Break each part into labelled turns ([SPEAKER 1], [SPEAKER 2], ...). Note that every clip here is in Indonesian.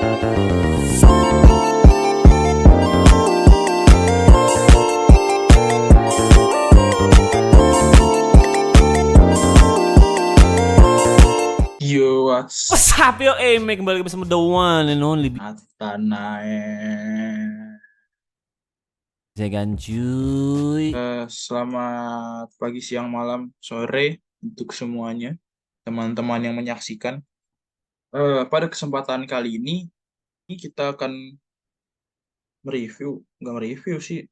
[SPEAKER 1] Yo, what's
[SPEAKER 2] What's up yo, kembali bersama The One and Only
[SPEAKER 1] Nathanael?
[SPEAKER 2] Jagan cuy.
[SPEAKER 1] Selamat pagi, siang, malam, sore untuk semuanya, teman-teman yang menyaksikan. Pada kesempatan kali ini kita akan nggak mereview sih,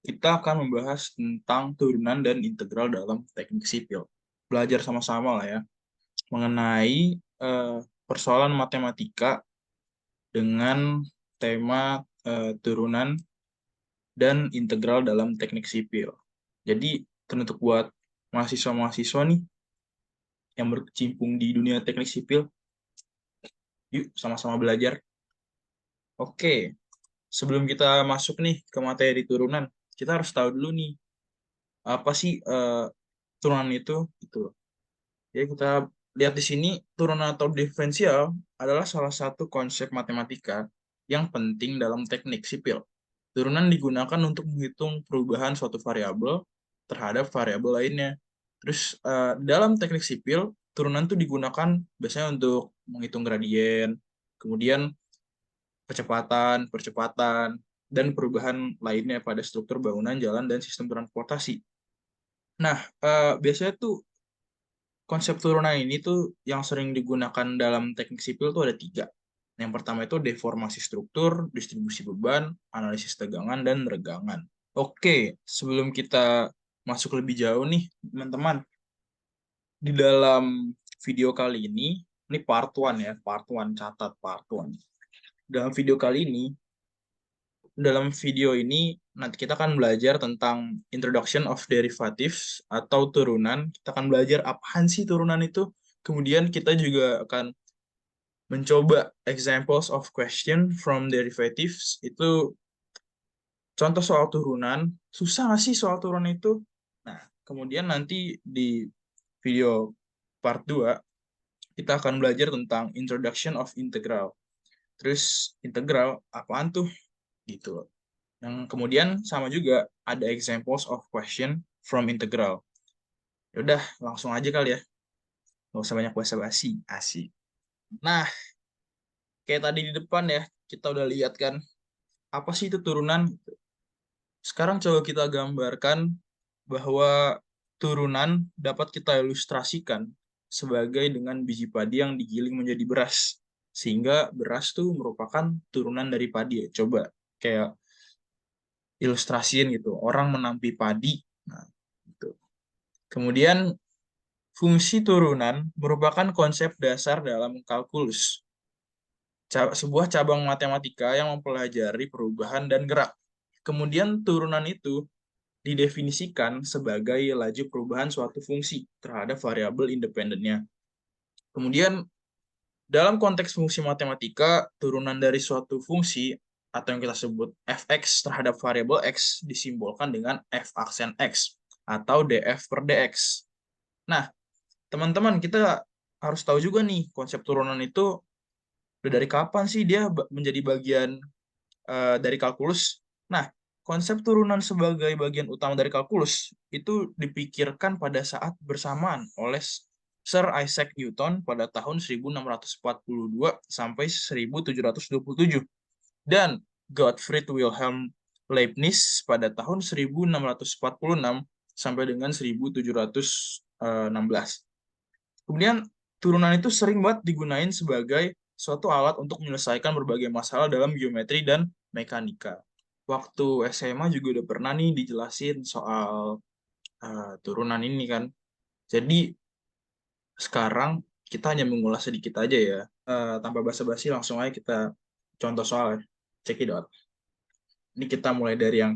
[SPEAKER 1] kita akan membahas tentang turunan dan integral dalam teknik sipil. Belajar sama-sama lah ya, mengenai persoalan matematika dengan tema turunan dan integral dalam teknik sipil. Jadi teruntuk buat mahasiswa-mahasiswa nih yang berkecimpung di dunia teknik sipil, yuk sama-sama belajar. Oke, sebelum kita masuk nih ke materi turunan, kita harus tahu dulu nih apa sih turunan itu gitu. Ya, kita lihat di sini, turunan atau diferensial adalah salah satu konsep matematika yang penting dalam teknik sipil. Turunan digunakan untuk menghitung perubahan suatu variabel terhadap variabel lainnya. Terus dalam teknik sipil, turunan itu digunakan biasanya untuk menghitung gradien, kemudian percepatan, dan perubahan lainnya pada struktur bangunan, jalan, dan sistem transportasi. Nah, biasanya tuh konsep turunan ini tuh yang sering digunakan dalam teknik sipil tuh ada tiga. Yang pertama itu deformasi struktur, distribusi beban, analisis tegangan, dan regangan. Oke, sebelum kita masuk lebih jauh nih, teman-teman, di dalam video kali ini part 1 ya, part 1, catat part 1. Dalam video ini nanti kita akan belajar tentang introduction of derivatives atau turunan. Kita akan belajar apaan sih turunan itu. Kemudian kita juga akan mencoba examples of question from derivatives. Itu contoh soal turunan. Susah nggak sih soal turunan itu? Nah, kemudian nanti di video part 2 kita akan belajar tentang introduction of integral. Terus integral apaan tuh? Gitu. Yang kemudian sama juga ada examples of question from integral. Yaudah, langsung aja kali ya. Nggak usah banyak basa-basi. Asik. Nah, kayak tadi di depan ya, kita udah lihat kan, apa sih itu turunan? Sekarang coba kita gambarkan bahwa turunan dapat kita ilustrasikan sebagai dengan biji padi yang digiling menjadi beras. Sehingga beras tuh merupakan turunan dari padi ya. Coba kayak ilustrasiin gitu, orang menampi padi. Nah, gitu. Kemudian fungsi turunan merupakan konsep dasar dalam kalkulus, sebuah cabang matematika yang mempelajari perubahan dan gerak. Kemudian turunan itu didefinisikan sebagai laju perubahan suatu fungsi terhadap variabel independennya. Kemudian dalam konteks fungsi matematika, turunan dari suatu fungsi atau yang kita sebut fx terhadap variabel x disimbolkan dengan f aksen x atau df per dx. Nah, teman-teman, kita harus tahu juga nih konsep turunan itu udah dari kapan sih dia menjadi bagian dari kalkulus. Nah, konsep turunan sebagai bagian utama dari kalkulus itu dipikirkan pada saat bersamaan oleh Sir Isaac Newton pada tahun 1642 sampai 1727 dan Gottfried Wilhelm Leibniz pada tahun 1646 sampai dengan 1716. Kemudian turunan itu sering banget digunain sebagai suatu alat untuk menyelesaikan berbagai masalah dalam geometri dan mekanika. Waktu SMA juga udah pernah nih dijelasin soal turunan ini kan. Jadi sekarang kita hanya mengulas sedikit aja ya. Tanpa basa-basi langsung aja kita contoh soal. Check it out. Ini kita mulai dari yang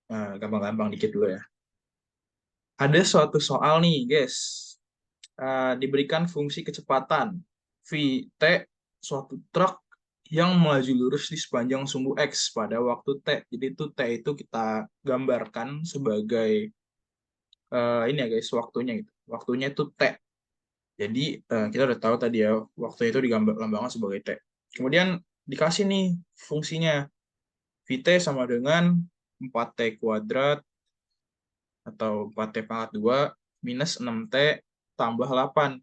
[SPEAKER 1] gampang-gampang dikit dulu ya. Ada suatu soal nih guys. Diberikan fungsi kecepatan Vt, suatu truk yang melaju lurus di sepanjang sumbu X pada waktu T. Jadi itu T itu kita gambarkan sebagai ini ya guys, waktunya gitu. Waktunya itu T. Jadi kita udah tahu tadi ya, waktu itu digambar lambangnya sebagai T. Kemudian dikasih nih fungsinya. Vt sama dengan 4t kuadrat atau 4t pangkat 2 minus 6t tambah 8.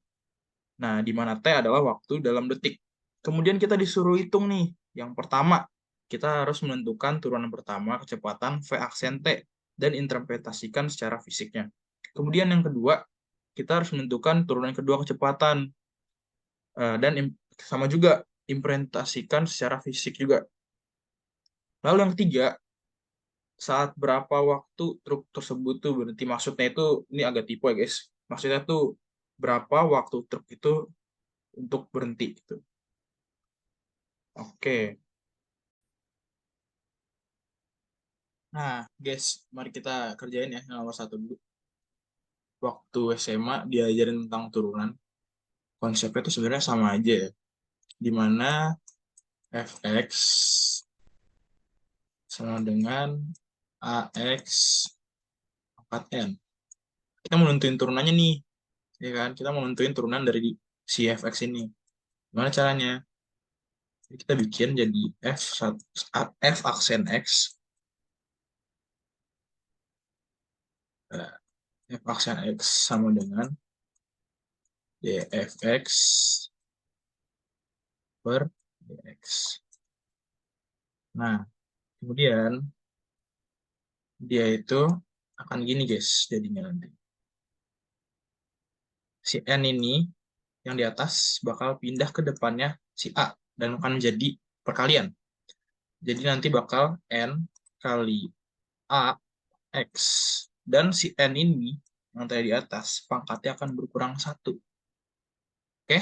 [SPEAKER 1] Nah, di mana T adalah waktu dalam detik. Kemudian kita disuruh hitung nih. Yang pertama, kita harus menentukan turunan pertama kecepatan V aksen T dan interpretasikan secara fisiknya. Kemudian yang kedua, kita harus menentukan turunan kedua kecepatan. Dan sama juga implementasikan secara fisik juga. Lalu yang ketiga, saat berapa waktu truk tersebut tuh berhenti. Maksudnya itu, ini agak tipu ya guys. Maksudnya tuh berapa waktu truk itu untuk berhenti gitu. Oke. Nah, guys, mari kita kerjain ya yang nomor satu dulu. Waktu SMA diajarin tentang turunan. Konsepnya tuh sebenarnya sama aja ya. Dimana fx sama dengan ax pangkat n. Kita mau nentuin turunannya nih, ya kan? Kita mau nentuin turunan dari si fx ini. Gimana caranya? Jadi kita bikin jadi f aksen x, eh, f aksen x sama dengan dfx per dx. Nah, kemudian dia itu akan gini guys jadinya nanti. Si N ini yang di atas bakal pindah ke depannya si A dan akan menjadi perkalian. Jadi nanti bakal N kali A X. Dan si N ini yang tadi di atas pangkatnya akan berkurang 1. Oke,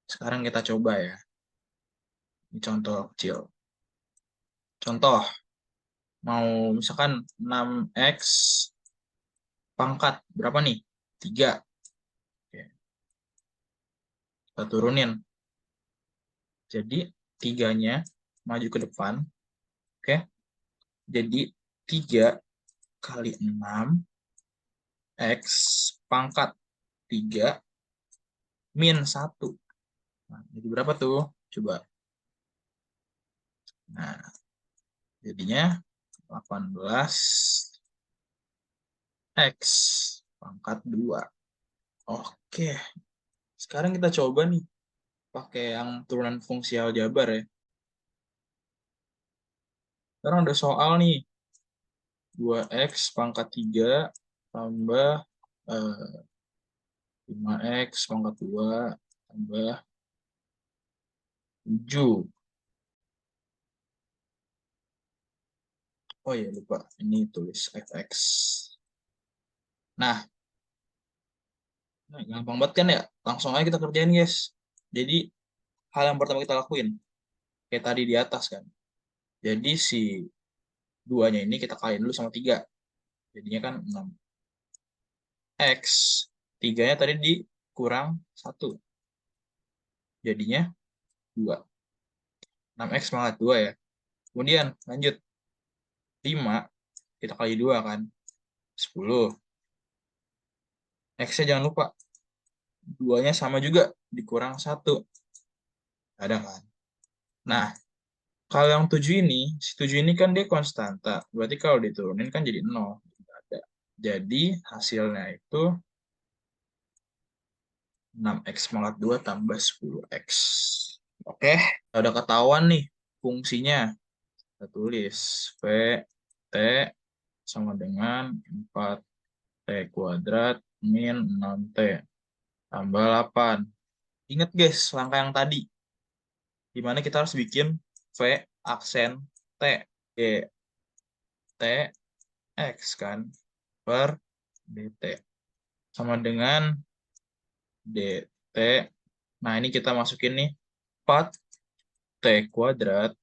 [SPEAKER 1] sekarang kita coba ya. Ini contoh kecil. Contoh, mau misalkan 6X pangkat berapa nih? 3. Oke, kita turunin. Jadi 3-nya maju ke depan. Oke, jadi 3 kali 6 X pangkat 3 min 1. Nah, jadi berapa tuh? Coba. Nah, jadinya 18 X pangkat 2. Oke, sekarang kita coba nih pakai yang turunan fungsi aljabar ya. Sekarang ada soal nih. 2X pangkat 3 tambah 5X pangkat 2 tambah 7. Oh iya, lupa. Ini tulis fx. Nah, gampang banget kan ya? Langsung aja kita kerjain, guys. Jadi, hal yang pertama kita lakuin, kayak tadi di atas kan. Jadi, si duanya ini kita kaliin dulu sama 3. Jadinya kan 6. X. 3-nya tadi dikurang 1. Jadinya 2. 6X pangkat 2 ya. Kemudian, lanjut. 5, kita kali 2 kan. 10. X-nya jangan lupa. 2-nya sama juga, dikurang 1. Ada kan? Nah, kalau yang 7 ini, si 7 ini kan dia konstanta. Berarti kalau diturunin kan jadi 0. Ada. Jadi hasilnya itu 6X pangkat 2 tambah 10X. Oke, udah ketahuan nih fungsinya. Kita tulis V T sama dengan 4T kuadrat min 6T tambah 8. Ingat guys, langkah yang tadi. Dimana kita harus bikin V aksen T. T X kan per dt sama dengan dt. Nah, ini kita masukin nih 4t kuadrat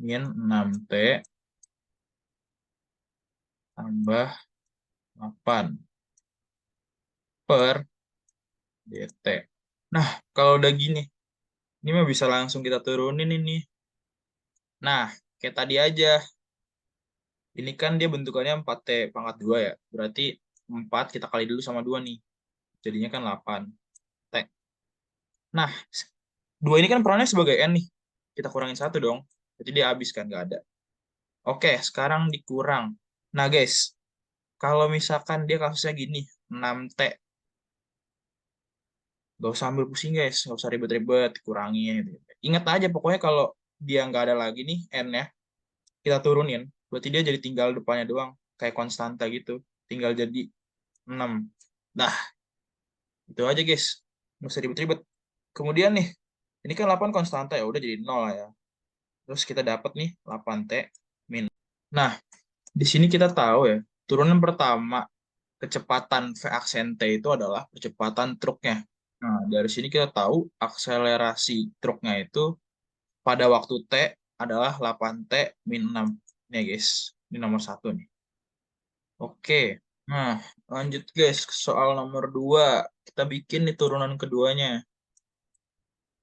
[SPEAKER 1] min 6t tambah 8 per dt. Nah, kalau udah gini, ini mah bisa langsung kita turunin ini. Nah, kayak tadi aja. Ini kan dia bentukannya 4t pangkat 2 ya. Berarti 4 kita kali dulu sama 2 nih. Jadinya kan 8t. Nah, 2 ini kan perannya sebagai N nih. Kita kurangin 1 dong. Jadi dia habis kan, nggak ada. Oke, sekarang dikurang. Nah guys, kalau misalkan dia kasusnya gini, 6T. Gak usah ambil pusing guys, gak usah ribet-ribet, kurangin. Ingat aja pokoknya kalau dia nggak ada lagi nih N-nya, kita turunin. Berarti dia jadi tinggal depannya doang, kayak konstanta gitu. Tinggal jadi 6. Nah, itu aja guys. Nggak usah ribet-ribet. Kemudian nih, ini kan 8 konstanta ya, udah jadi 0 lah ya. Terus kita dapat nih 8T min. Nah, di sini kita tahu ya, turunan pertama kecepatan V aksen T itu adalah kecepatan truknya. Nah, dari sini kita tahu akselerasi truknya itu pada waktu T adalah 8T min 6. Nih guys, ini nomor 1 nih. Oke, nah lanjut guys ke soal nomor 2. Kita bikin nih turunan keduanya.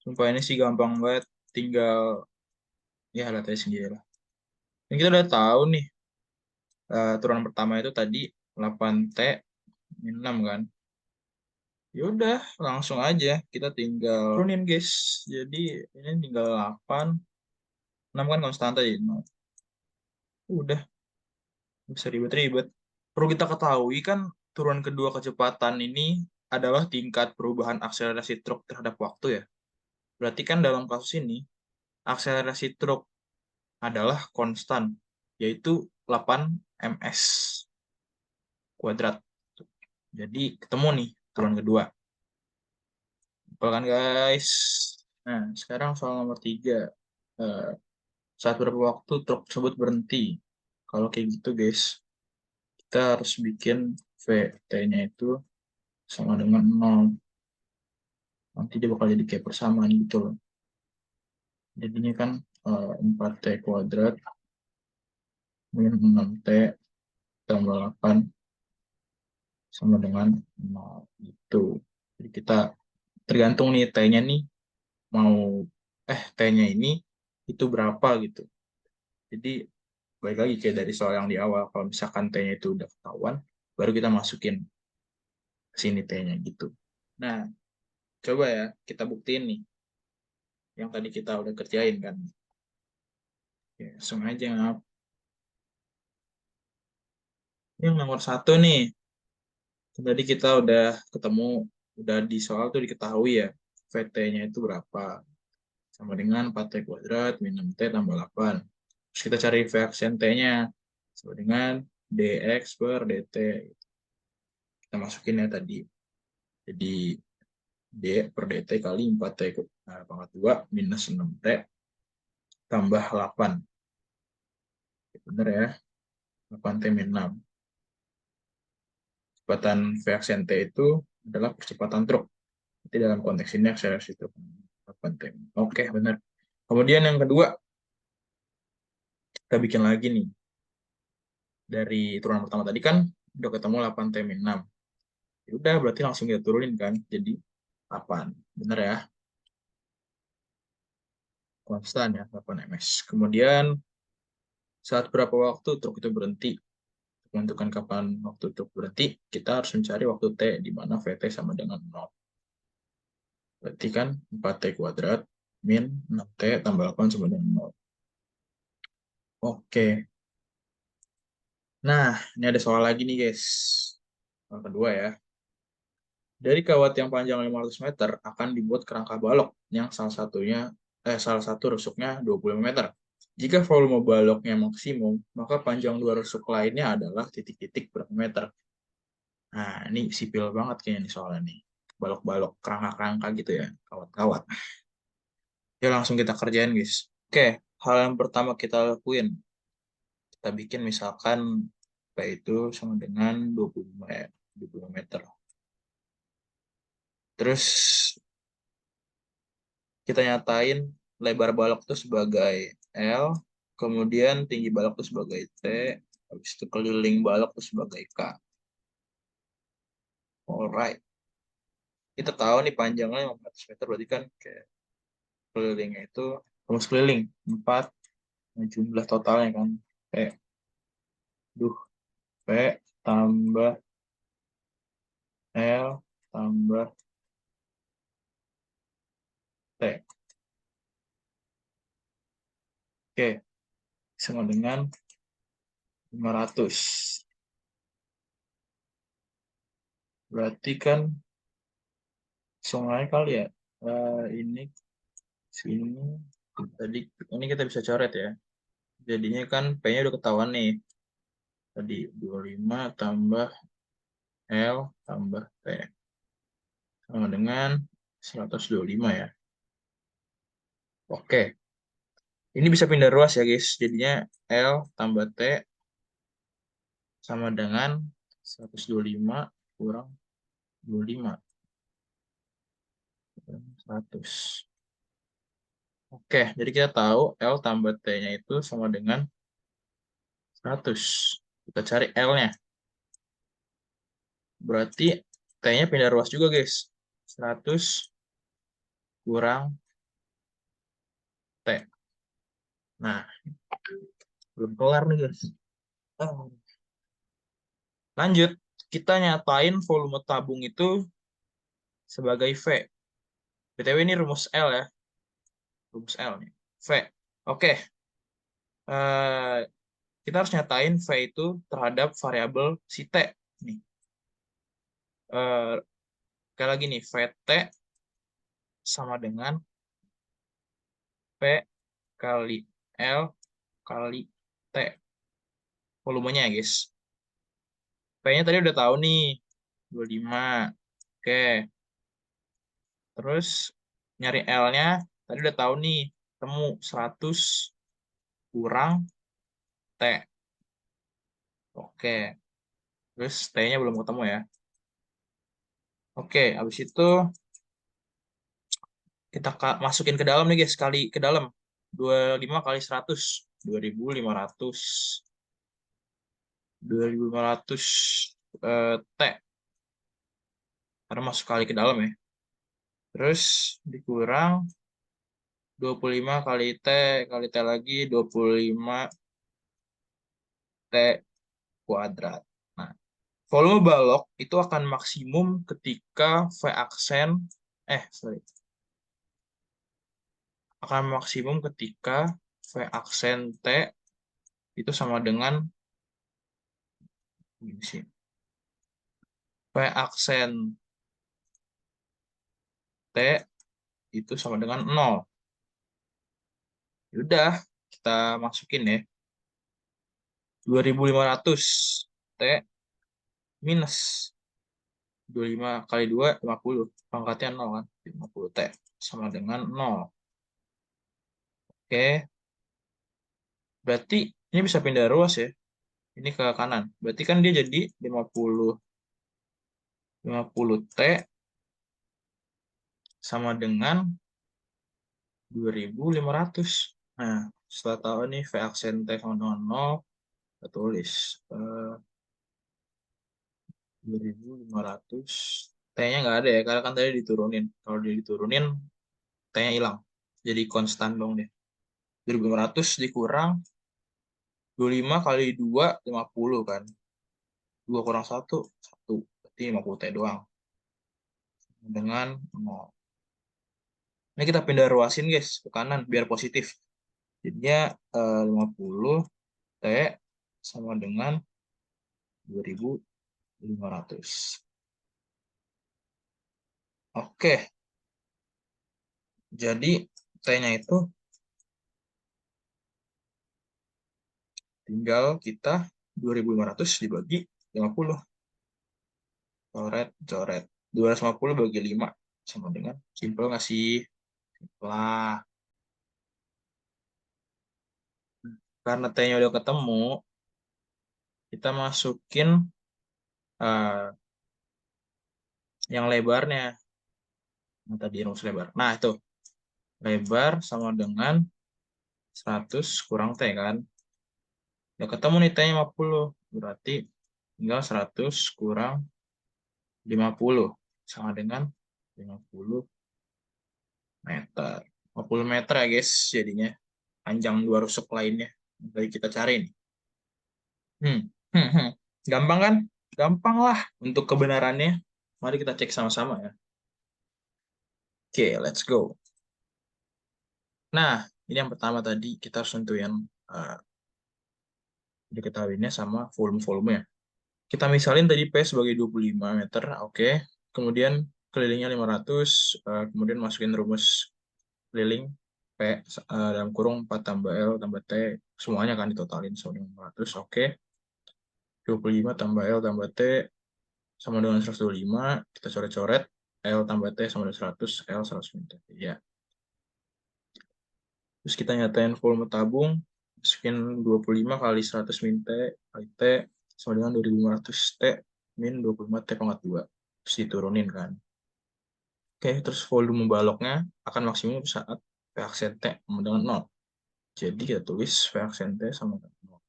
[SPEAKER 1] Sumpah ini sih gampang banget, tinggal ya lihat aja sendiri lah. Dan kita udah tahu nih, turunan pertama itu tadi 8T min 6 kan. Ya udah, langsung aja kita tinggal turunin guys. Jadi ini tinggal 8, 6 kan konstanta jadi 0. Udah, bisa ribet-ribet. Perlu kita ketahui kan turunan kedua kecepatan ini adalah tingkat perubahan akselerasi truk terhadap waktu ya. Berarti kan dalam kasus ini akselerasi truk adalah konstan, yaitu 8 ms kuadrat. Jadi ketemu nih turunan kedua. Simpel kan guys? Nah, sekarang soal nomor 3. Eh, saat berapa waktu truk tersebut berhenti? Kalau kayak gitu guys, kita harus bikin VT-nya itu sama dengan 0. Nanti dia bakal jadi kayak persamaan gitu loh. Jadinya kan 4T kuadrat min 6T tambah 8 sama dengan 0 itu. Jadi kita tergantung nih T-nya nih mau T-nya ini itu berapa gitu. Jadi balik lagi kayak dari soal yang di awal, kalau misalkan T-nya itu udah ketahuan, baru kita masukin ke sini T-nya gitu. Nah, coba ya kita buktiin nih yang tadi kita udah kerjain kan. Ya, langsung aja ngap. Yang nomor 1 nih, tadi kita udah ketemu, udah di soal tuh diketahui ya, VT-nya itu berapa. Sama dengan 4T kuadrat min 6T tambah 8. Terus kita cari V aksen T-nya. Sama dengan dx per dt. Kita masukin ya tadi. Jadi d per dt kali 4T pangkat 2 minus 6T tambah 8. Bener ya, 8T min 6. Kecepatan V aksen T itu adalah percepatan truk. Jadi dalam konteks ini akselerasi truk. 8T. Oke, benar. Kemudian yang kedua, kita bikin lagi nih. Dari turunan pertama tadi kan udah ketemu 8T min 6. Ya udah, berarti langsung kita turunin kan. Jadi 8. Bener ya? Konstan ya, 8 ms. Kemudian saat berapa waktu truk itu berhenti? Untuk menentukan kapan waktu truk berhenti, kita harus mencari waktu T di mana VT sama dengan 0. Berarti kan 4T kuadrat min 6T tambah 8 sama dengan 0. Oke. Nah, ini ada soal lagi nih guys. Soal kedua ya. Dari kawat yang panjang 500 meter akan dibuat kerangka balok yang salah satu rusuknya 25 meter. Jika volume baloknya maksimum, maka panjang dua rusuk lainnya adalah titik-titik berapa meter. Nah, ini sipil banget kayaknya nih soalnya nih. Balok-balok, kerangka-kerangka gitu ya, kawat-kawat. Ya langsung kita kerjain guys. Oke, hal yang pertama kita lakuin. Kita bikin misalkan P itu sama dengan 25 meter. Terus kita nyatain lebar balok itu sebagai L, kemudian tinggi balok itu sebagai T, habis itu keliling balok itu sebagai K. Alright. Kita tahu nih panjangnya 500 meter, berarti kan kayak kelilingnya itu rumus keliling 4, jumlah totalnya kan P. P tambah L tambah T. Oke, sama dengan 500. Berarti kan sungai kali ya. Ini sini tadi ini kita bisa coret ya. Jadinya kan P-nya udah ketahuan nih. Tadi 25 tambah L tambah T sama dengan 125 ya. Oke. Ini bisa pindah ruas ya guys. Jadinya L tambah T sama dengan 125 kurang 25. 100. Oke, jadi kita tahu L tambah T-nya itu sama dengan 100. Kita cari L-nya. Berarti T-nya pindah ruas juga guys. 100 kurang T. Nah, belum kelar nih guys. Lanjut, kita nyatain volume tabung itu sebagai V. BTW ini rumus L ya. Rumus L nih. V. Oke. Eh, kita harus nyatain V itu terhadap variabel si T. Nih. Sekali lagi nih, VT sama dengan P kali L kali T. Volumenya ya guys. P-nya tadi udah tahu nih. 25. Oke. Terus nyari L-nya tadi udah tahu nih. Temu 100 kurang T. Oke. Terus T-nya belum ketemu ya. Oke, habis itu kita masukin ke dalam nih guys, kali ke dalam. 25 kali 100. 2500. 2500 T. Karena masuk kali ke dalam ya. Terus dikurang 25 kali T kali T lagi 25 T kuadrat. Nah, volume balok itu akan maksimum ketika V aksen, akan maksimum ketika V aksen T itu sama dengan ini sih. V aksen T itu sama dengan 0. Udah, kita masukin ya. 2500 T minus 25 kali 2, 50. Pangkatnya 0 kan. 50 T sama dengan 0. Oke. Berarti ini bisa pindah ruas ya. Ini ke kanan. Berarti kan dia jadi 50 T sama dengan 2500. Nah, setelah tahu nih V aksen T sama dengan 0, kita tulis 2500. T-nya nggak ada ya, karena kan tadi diturunin. Kalau dia diturunin, T-nya hilang. Jadi konstan dong dia. 2500 dikurang 25 kali 2, 50 kan. 2 kurang 1, 1. Berarti 50 T doang. Dengan 0. Ini kita pindah ruasin guys ke kanan biar positif. Jadinya 50 T sama dengan 2500. Oke. Jadi T-nya itu tinggal kita 2500 dibagi 50. Coret, coret. 250 bagi 5 sama dengan simple nggak sih? Lah, karena T-nya udah ketemu, kita masukin uh, yang lebarnya. Nah, tadi rumus lebar. Nah, itu. Lebar sama dengan 100 kurang T kan. Udah ketemu nih T-nya 50. Berarti tinggal 100 kurang 50. Sama dengan 50 meter. 50 meter ya guys jadinya. Panjang dua rusuk lainnya. Dari kita cari nih. Hmm. Gampang kan? Gampang lah untuk kebenarannya. Mari kita cek sama-sama ya. Oke, let's go. Nah, Ini yang pertama tadi kita harus tentuin diketahuinya sama volume-volumenya. Kita misalin tadi P sebagai 25 meter, oke. Kemudian kelilingnya 500, kemudian masukin rumus keliling P dalam kurung 4 tambah L tambah T, semuanya kan ditotalin sama 500, oke. 25 tambah L tambah T sama dengan 125, kita coret-coret, L tambah T sama dengan 100, L 100 meter. Ya. Terus kita nyatain volume tabung, masukin 25 kali 100 min T kali T sama dengan 2500 T min 25 T pangkat 2. Terus diturunin kan. Oke, terus volume baloknya akan maksimum saat V aksen T sama dengan 0. Jadi kita tulis V aksen T sama dengan 0.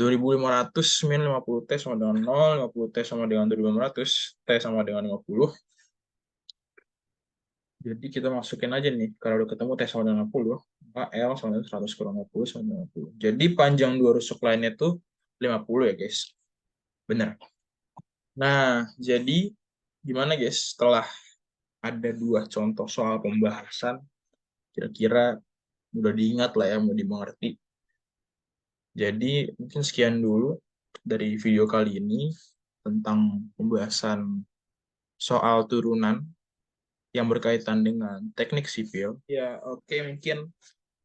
[SPEAKER 1] 2500 min 50 T sama dengan 0, 50 T sama dengan 2500, T sama dengan 50. Jadi kita masukin aja nih, kalau udah ketemu T sama dengan 50, maka L sama dengan 100 kurang 50 sama dengan 50. Jadi panjang dua rusuk lainnya tuh 50 ya guys. Bener. Nah, jadi gimana guys setelah ada dua contoh soal pembahasan, kira-kira udah diingat lah ya, mau dimengerti. Jadi mungkin sekian dulu dari video kali ini tentang pembahasan soal turunan yang berkaitan dengan teknik sipil. Ya, oke, mungkin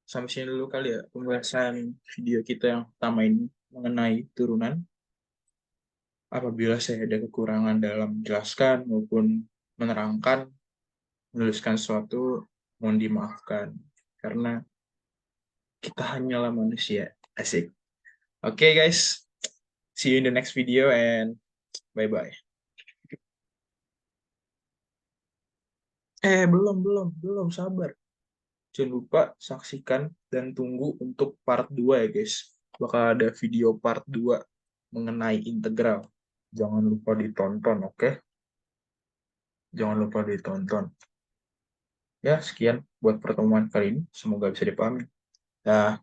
[SPEAKER 1] sampai sini dulu kali ya pembahasan video kita yang pertama ini mengenai turunan. Apabila saya ada kekurangan dalam menjelaskan maupun menerangkan, menuliskan sesuatu, mohon dimaafkan. Karena kita hanyalah manusia. Asik. Oke guys, see you in the next video and bye-bye. Belum, sabar. Jangan lupa saksikan dan tunggu untuk part 2 ya guys. Bakal ada video part 2 mengenai integral. Jangan lupa ditonton, oke? Jangan lupa ditonton. Ya, sekian buat pertemuan kali ini. Semoga bisa dipahami. Dah.